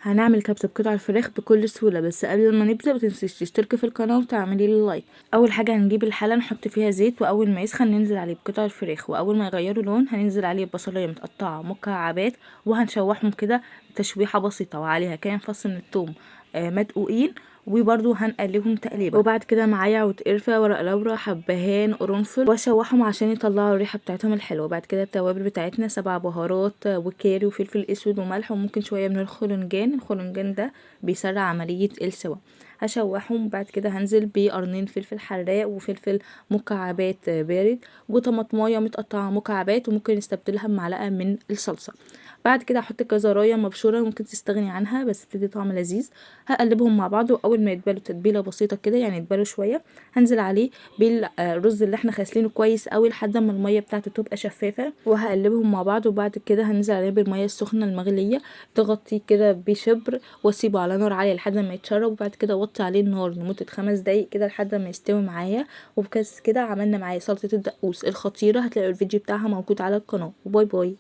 هنعمل كبسة بقطع الفراخ بكل سهولة، بس قبل ما نبدأ متنسيش تشتركي في القناة وتعملي لي لايك. اول حاجة هنجيب الحلة نحط فيها زيت، واول ما يسخن ننزل عليه بقطع الفراخ، واول ما يغيروا لون هننزل عليه بصلاية متقطعة مكعبات وهنشوحهم كده تشويحة بسيطة، وعليها كام فص من الثوم مدقوقين، وبرده هنقلبهم تقليبه. وبعد كده معايا عود قرفه، ورق لورا، حبهان، قرنفل، واشوحهم عشان يطلعوا الريحه بتاعتهم الحلوه. بعد كده التوابل بتاعتنا 7 بهارات وكاري وفلفل اسود وملح، وممكن شويه من الخلنجان ده بيسرع عمليه السوا. هشوحهم. بعد كده هنزل بقرنين فلفل حراق وفلفل مكعبات بارد، وطماطمايه متقطعه مكعبات، وممكن نستبدلها بمعلقه من الصلصه. بعد كده هحط جزرايه مبشوره، ممكن تستغني عنها بس بتدي طعم لذيذ. هقلبهم مع بعض، واول ما يتبلوا تتبيله بسيطه كده يعني يتبلوا شويه، هنزل عليه بالرز اللي احنا غاسلينه كويس قوي لحد ما الميه بتاعته تبقى شفافه، وهقلبهم مع بعض. وبعد كده هنزل عليه بالميه السخنه المغليه، تغطيه كده بشبر واسيبه على نار عاليه لحد ما يتشرب. وبعد كده اوطي عليه النار لمده 5 دقايق كده لحد ما يستوي معايا. وبكده كده عملنا معايا سلطه الدقوس الخطيره. هتلاقوا الفيديو بتاعها موجود على القناه. وباي باي.